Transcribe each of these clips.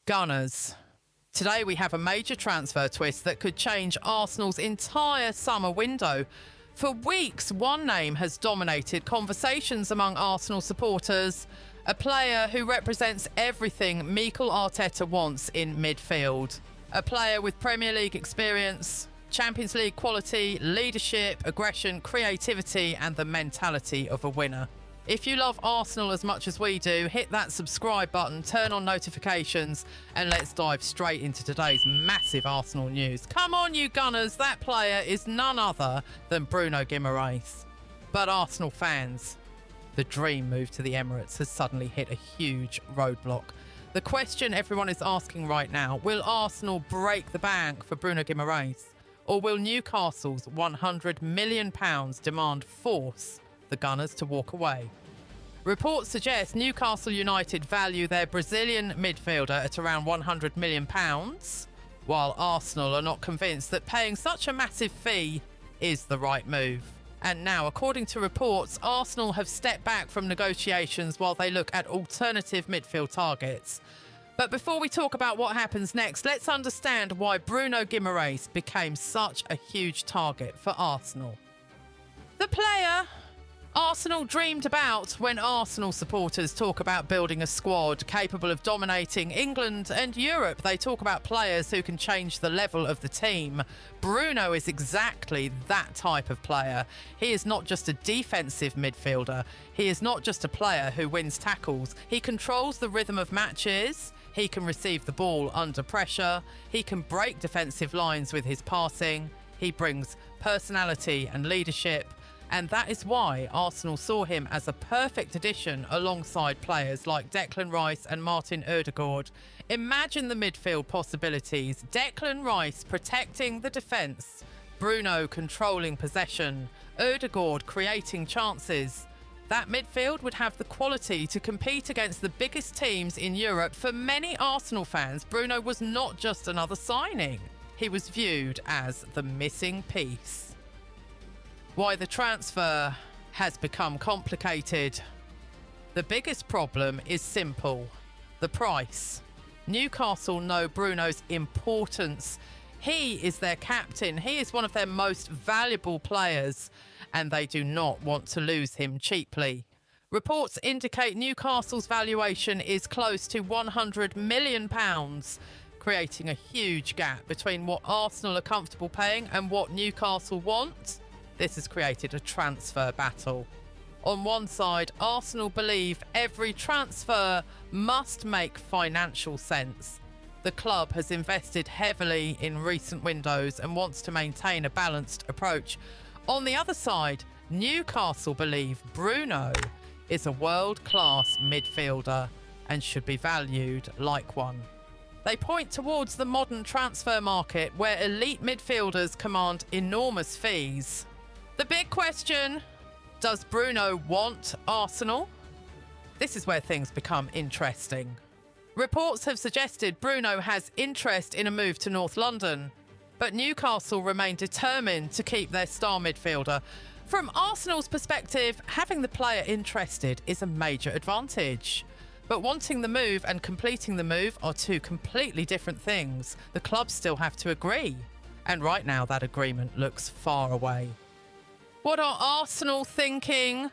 Gunners. Today we have a major transfer twist that could change Arsenal's entire summer window. For weeks, one name has dominated conversations among Arsenal supporters, a player who represents everything Mikel Arteta wants in midfield. A player with Premier League experience, Champions League quality, leadership, aggression, creativity and the mentality of a winner. If you love Arsenal as much as we do, hit that subscribe button, turn on notifications, and let's dive straight into today's massive Arsenal news. Come on, you Gunners, that player is none other than Bruno Guimarães. But Arsenal fans, the dream move to the Emirates has suddenly hit a huge roadblock. The question everyone is asking right now, will Arsenal break the bank for Bruno Guimarães? Or will Newcastle's £100 million demand force the Gunners to walk away? Reports suggest Newcastle United value their Brazilian midfielder at around £100 million, while Arsenal are not convinced that paying such a massive fee is the right move. And now, according to reports, Arsenal have stepped back from negotiations while they look at alternative midfield targets. But before we talk about what happens next, let's understand why Bruno Guimarães became such a huge target for Arsenal. The player Arsenal dreamed about when Arsenal supporters talk about building a squad capable of dominating England and Europe. They talk about players who can change the level of the team. Bruno is exactly that type of player. He is not just a defensive midfielder. He is not just a player who wins tackles. He controls the rhythm of matches. He can receive the ball under pressure. He can break defensive lines with his passing. He brings personality and leadership. And that is why Arsenal saw him as a perfect addition alongside players like Declan Rice and Martin Ødegaard. Imagine the midfield possibilities. Declan Rice protecting the defence, Bruno controlling possession, Ødegaard creating chances. That midfield would have the quality to compete against the biggest teams in Europe. For many Arsenal fans, Bruno was not just another signing. He was viewed as the missing piece. Why the transfer has become complicated. The biggest problem is simple: the price. Newcastle know Bruno's importance. He is their captain. He is one of their most valuable players, and they do not want to lose him cheaply. Reports indicate Newcastle's valuation is close to £100 million, creating a huge gap between what Arsenal are comfortable paying and what Newcastle want. This has created a transfer battle. On one side, Arsenal believe every transfer must make financial sense. The club has invested heavily in recent windows and wants to maintain a balanced approach. On the other side, Newcastle believe Bruno is a world-class midfielder and should be valued like one. They point towards the modern transfer market where elite midfielders command enormous fees. The big question, does Bruno want Arsenal? This is where things become interesting. Reports have suggested Bruno has interest in a move to North London, but Newcastle remain determined to keep their star midfielder. From Arsenal's perspective, having the player interested is a major advantage. But wanting the move and completing the move are two completely different things. The clubs still have to agree. And right now that agreement looks far away. What are Arsenal thinking?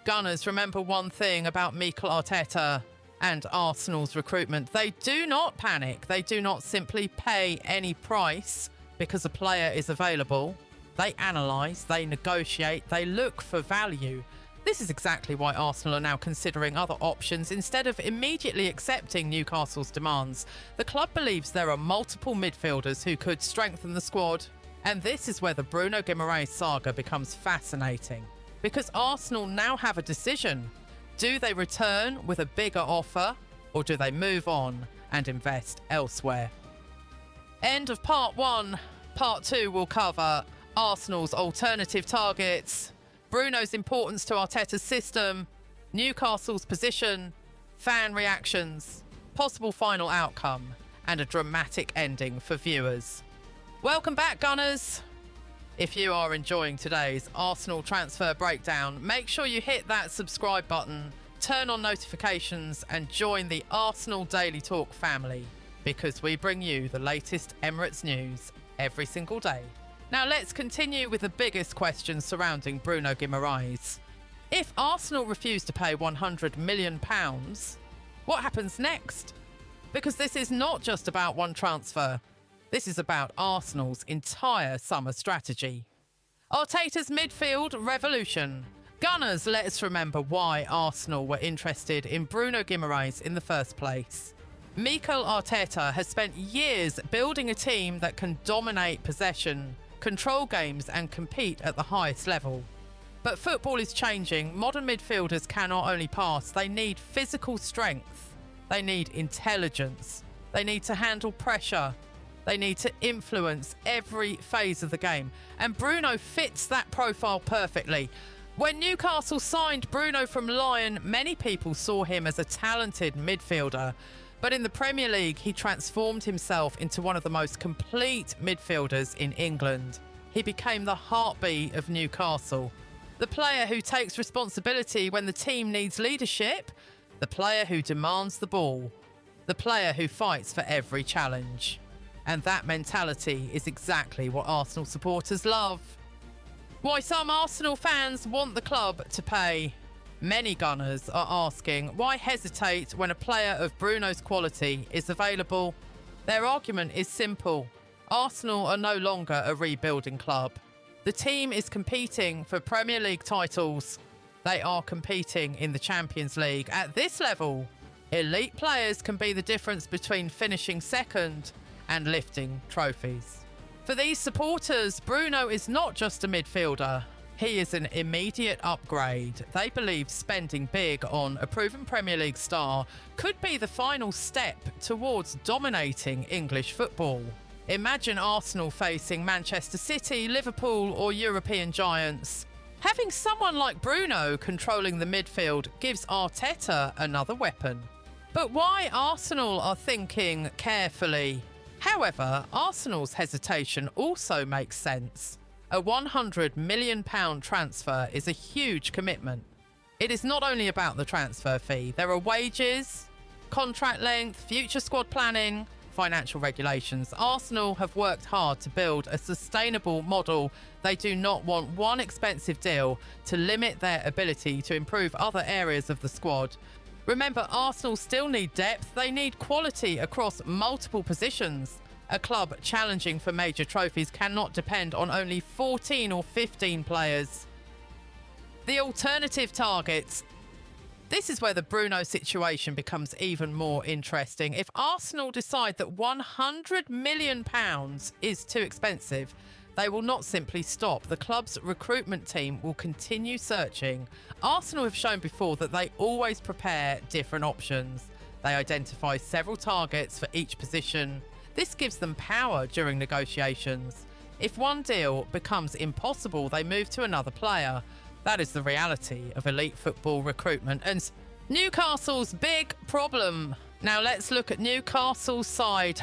Gunners, remember one thing about Mikel Arteta and Arsenal's recruitment. They do not panic. They do not simply pay any price because a player is available. They analyse, they negotiate, they look for value. This is exactly why Arsenal are now considering other options instead of immediately accepting Newcastle's demands. The club believes there are multiple midfielders who could strengthen the squad. And this is where the Bruno Guimarães saga becomes fascinating, because Arsenal now have a decision. Do they return with a bigger offer, or do they move on and invest elsewhere? End of part 1. Part 2 will cover Arsenal's alternative targets, Bruno's importance to Arteta's system, Newcastle's position, fan reactions, possible final outcome, and a dramatic ending for viewers. Welcome back, Gunners. If you are enjoying today's Arsenal transfer breakdown, make sure you hit that subscribe button, turn on notifications and join the Arsenal Daily Talk family. because we bring you the latest Emirates news every single day. Now let's continue with the biggest question surrounding Bruno Guimarães. If Arsenal refuse to pay £100 million, what happens next? Because this is not just about one transfer. This is about Arsenal's entire summer strategy. Arteta's midfield revolution. Gunners, let's remember why Arsenal were interested in Bruno Guimarães in the first place. Mikel Arteta has spent years building a team that can dominate possession, control games and compete at the highest level. But football is changing. Modern midfielders cannot only pass, they need physical strength, they need intelligence, they need to handle pressure, they need to influence every phase of the game. And Bruno fits that profile perfectly. When Newcastle signed Bruno from Lyon, many people saw him as a talented midfielder. But in the Premier League, he transformed himself into one of the most complete midfielders in England. He became the heartbeat of Newcastle. The player who takes responsibility when the team needs leadership. The player who demands the ball. The player who fights for every challenge. And that mentality is exactly what Arsenal supporters love. Why some Arsenal fans want the club to pay. Many Gunners are asking why hesitate when a player of Bruno's quality is available. Their argument is simple. Arsenal are no longer a rebuilding club. The team is competing for Premier League titles. They are competing in the Champions League. At this level, elite players can be the difference between finishing second and lifting trophies. For these supporters, Bruno is not just a midfielder. He is an immediate upgrade. They believe spending big on a proven Premier League star could be the final step towards dominating English football. Imagine Arsenal facing Manchester City, Liverpool or European giants. Having someone like Bruno controlling the midfield gives Arteta another weapon. But why Arsenal are thinking carefully? However, Arsenal's hesitation also makes sense. A £100 million transfer is a huge commitment. It is not only about the transfer fee. There are wages, contract length, future squad planning, financial regulations. Arsenal have worked hard to build a sustainable model. They do not want one expensive deal to limit their ability to improve other areas of the squad. Remember, Arsenal still need depth. They need quality across multiple positions. A club challenging for major trophies cannot depend on only 14 or 15 players. The alternative targets. This is where the Bruno situation becomes even more interesting. If Arsenal decide that £100 million is too expensive, they will not simply stop. The club's recruitment team will continue searching. Arsenal have shown before that they always prepare different options. They identify several targets for each position. This gives them power during negotiations. If one deal becomes impossible, they move to another player. That is the reality of elite football recruitment. And Newcastle's big problem. Now let's look at Newcastle's side.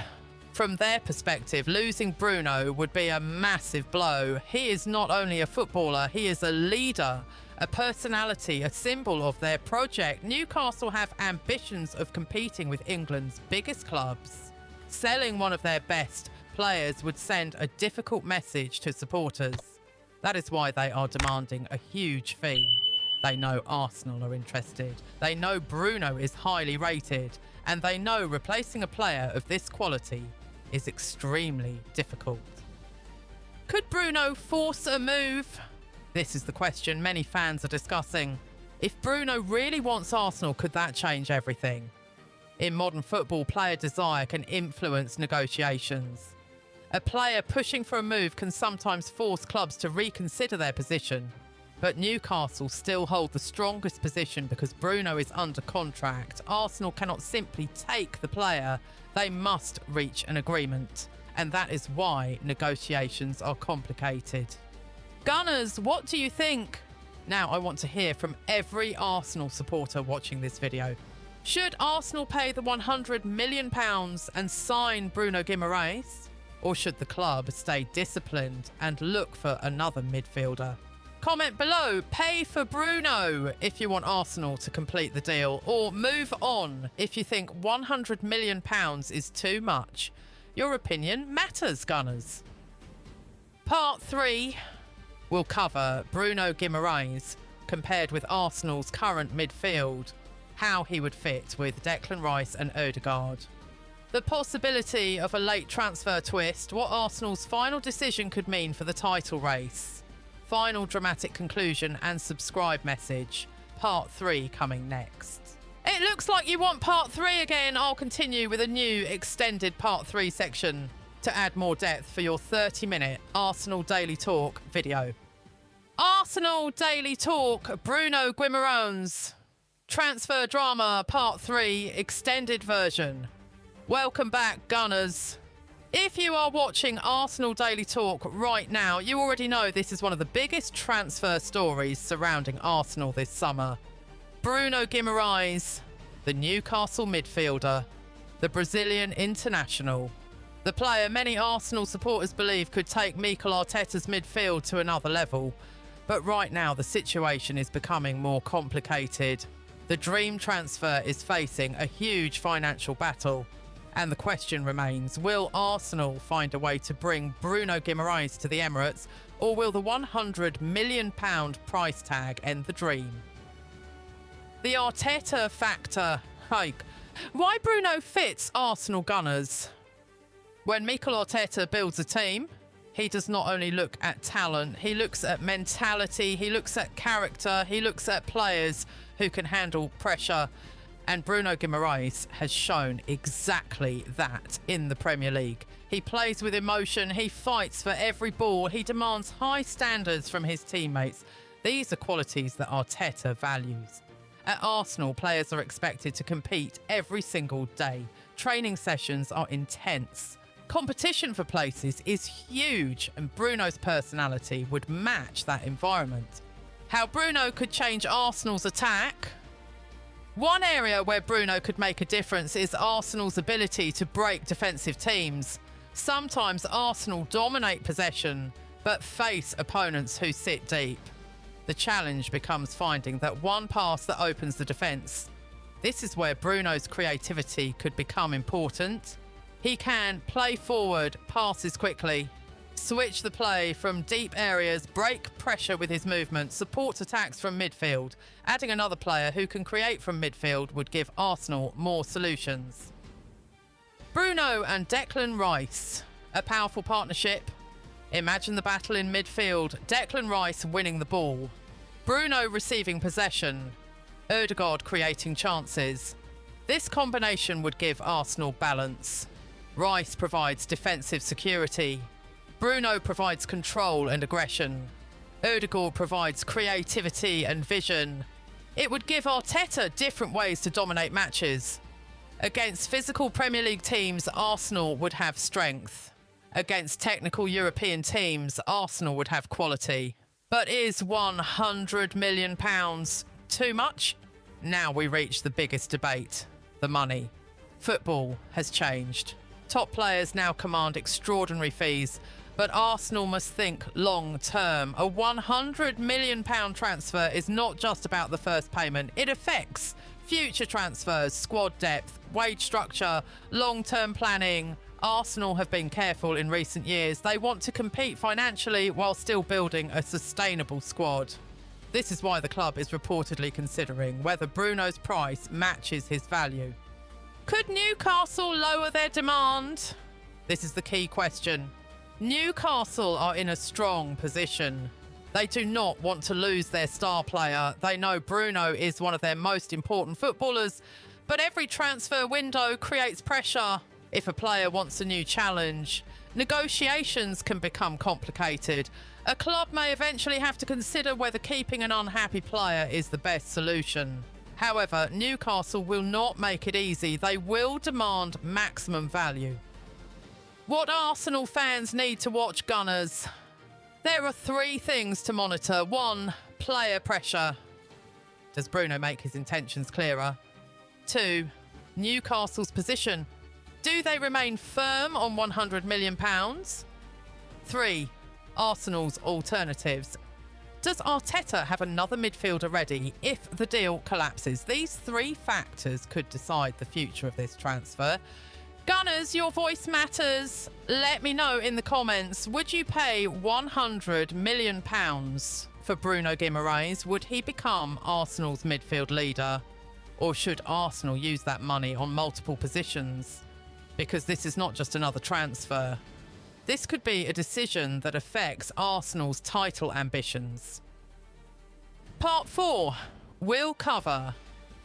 From their perspective, losing Bruno would be a massive blow. He is not only a footballer, he is a leader, a personality, a symbol of their project. Newcastle have ambitions of competing with England's biggest clubs. Selling one of their best players would send a difficult message to supporters. That is why they are demanding a huge fee. They know Arsenal are interested. They know Bruno is highly rated. And they know replacing a player of this quality is extremely difficult. Could Bruno force a move? This is the question many fans are discussing. If Bruno really wants Arsenal, could that change everything? In modern football, player desire can influence negotiations. A player pushing for a move can sometimes force clubs to reconsider their position. But Newcastle still hold the strongest position because Bruno is under contract. Arsenal cannot simply take the player. They must reach an agreement. And that is why negotiations are complicated. Gunners, what do you think? Now I want to hear from every Arsenal supporter watching this video. Should Arsenal pay the £100 million and sign Bruno Guimarães? Or should the club stay disciplined and look for another midfielder? Comment below, pay for Bruno if you want Arsenal to complete the deal, or move on if you think £100 million is too much. Your opinion matters, Gunners. Part 3 will cover Bruno Guimarães compared with Arsenal's current midfield, how he would fit with Declan Rice and Ødegaard. The possibility of a late transfer twist, what Arsenal's final decision could mean for the title race. Final dramatic conclusion and subscribe message. Part 3 coming next. It looks like you want part 3 again. I'll continue with a new extended part 3 section to add more depth for your 30-minute Arsenal Daily Talk video. Arsenal Daily Talk, Bruno Guimarães. Transfer Drama Part 3 extended version. Welcome back, Gunners. If you are watching Arsenal Daily Talk right now, you already know this is one of the biggest transfer stories surrounding Arsenal this summer. Bruno Guimarães, the Newcastle midfielder, the Brazilian international, the player many Arsenal supporters believe could take Mikel Arteta's midfield to another level. But right now the situation is becoming more complicated. The dream transfer is facing a huge financial battle. And the question remains, will Arsenal find a way to bring Bruno Guimarães to the Emirates, or will the £100 million price tag end the dream? The Arteta factor hike. Why Bruno fits Arsenal Gunners? When Mikel Arteta builds a team, he does not only look at talent, he looks at mentality, he looks at character, he looks at players who can handle pressure. And Bruno Guimarães has shown exactly that in the Premier League. He plays with emotion, he fights for every ball, he demands high standards from his teammates. These are qualities that Arteta values. At Arsenal, players are expected to compete every single day. Training sessions are intense. Competition for places is huge, and Bruno's personality would match that environment. How Bruno could change Arsenal's attack? One area where Bruno could make a difference is Arsenal's ability to break defensive teams. Sometimes Arsenal dominate possession, but face opponents who sit deep. The challenge becomes finding that one pass that opens the defence. This is where Bruno's creativity could become important. He can play forward, passes quickly, switch the play from deep areas, break pressure with his movement, support attacks from midfield. Adding another player who can create from midfield would give Arsenal more solutions. Bruno and Declan Rice, a powerful partnership. Imagine the battle in midfield. Declan Rice winning the ball, Bruno receiving possession, Ødegaard creating chances. This combination would give Arsenal balance. Rice provides defensive security. Bruno provides control and aggression. Ødegaard provides creativity and vision. It would give Arteta different ways to dominate matches. Against physical Premier League teams, Arsenal would have strength. Against technical European teams, Arsenal would have quality. But is £100 million too much? Now we reach the biggest debate, the money. Football has changed. Top players now command extraordinary fees, but Arsenal must think long term. A £100 million transfer is not just about the first payment. It affects future transfers, squad depth, wage structure, long-term planning. Arsenal have been careful in recent years. They want to compete financially while still building a sustainable squad. This is why the club is reportedly considering whether Bruno's price matches his value. Could Newcastle lower their demand? This is the key question. Newcastle are in a strong position. They do not want to lose their star player. They know Bruno is one of their most important footballers, but every transfer window creates pressure. If a player wants a new challenge, negotiations can become complicated. A club may eventually have to consider whether keeping an unhappy player is the best solution. However, Newcastle will not make it easy. They will demand maximum value. What Arsenal fans need to watch, Gunners? There are 3 things to monitor. 1, player pressure. Does Bruno make his intentions clearer? 2, Newcastle's position. Do they remain firm on £100 million? 3, Arsenal's alternatives. Does Arteta have another midfielder ready if the deal collapses? These three factors could decide the future of this transfer. Gunners, your voice matters. Let me know in the comments. Would you pay £100 million for Bruno Guimarães? Would he become Arsenal's midfield leader? Or should Arsenal use that money on multiple positions? Because this is not just another transfer. This could be a decision that affects Arsenal's title ambitions. Part 4 will cover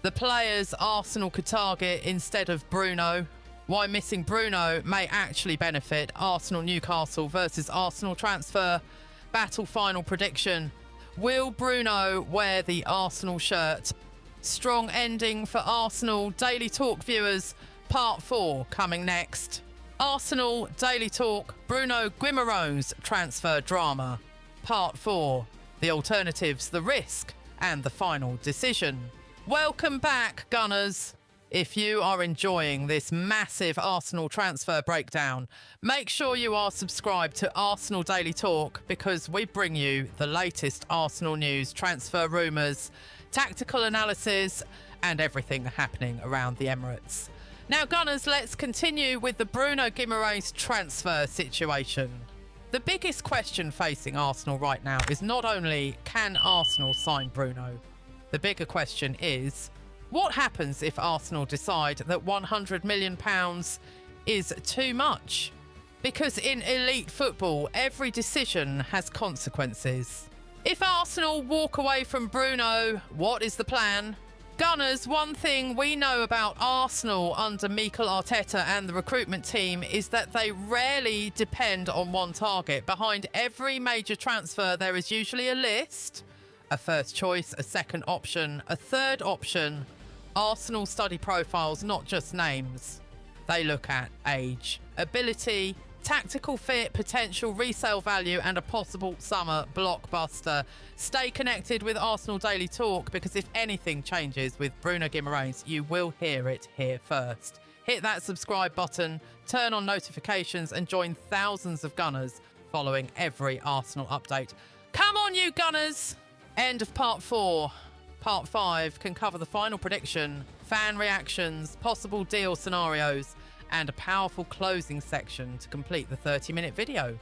the players Arsenal could target instead of Bruno, why missing Bruno may actually benefit Arsenal-Newcastle versus Arsenal transfer battle final prediction. Will Bruno wear the Arsenal shirt? Strong ending for Arsenal Daily Talk viewers. Part 4 coming next. Arsenal Daily Talk, Bruno Guimarães transfer drama. Part 4, the alternatives, the risk, and the final decision. Welcome back, Gunners. If you are enjoying this massive Arsenal transfer breakdown, make sure you are subscribed to Arsenal Daily Talk because we bring you the latest Arsenal news, transfer rumours, tactical analysis, and everything happening around the Emirates. Now, Gunners, let's continue with the Bruno Guimarães transfer situation. The biggest question facing Arsenal right now is not only can Arsenal sign Bruno, the bigger question is what happens if Arsenal decide that £100 million is too much? Because in elite football, every decision has consequences. If Arsenal walk away from Bruno, what is the plan? Gunners, one thing we know about Arsenal under Mikel Arteta and the recruitment team is that they rarely depend on one target. Behind every major transfer, there is usually a list, a first choice, a second option, a third option. Arsenal study profiles, not just names. They look at age, ability, tactical fit, potential resale value, and a possible summer blockbuster. Stay connected with Arsenal Daily Talk because if anything changes with Bruno Guimarães, you will hear it here first. Hit that subscribe button, turn on notifications, and join thousands of Gunners following every Arsenal update. Come on, you Gunners! End of part 4. Part 5 can cover the final prediction, fan reactions, possible deal scenarios, and a powerful closing section to complete the 30-minute video.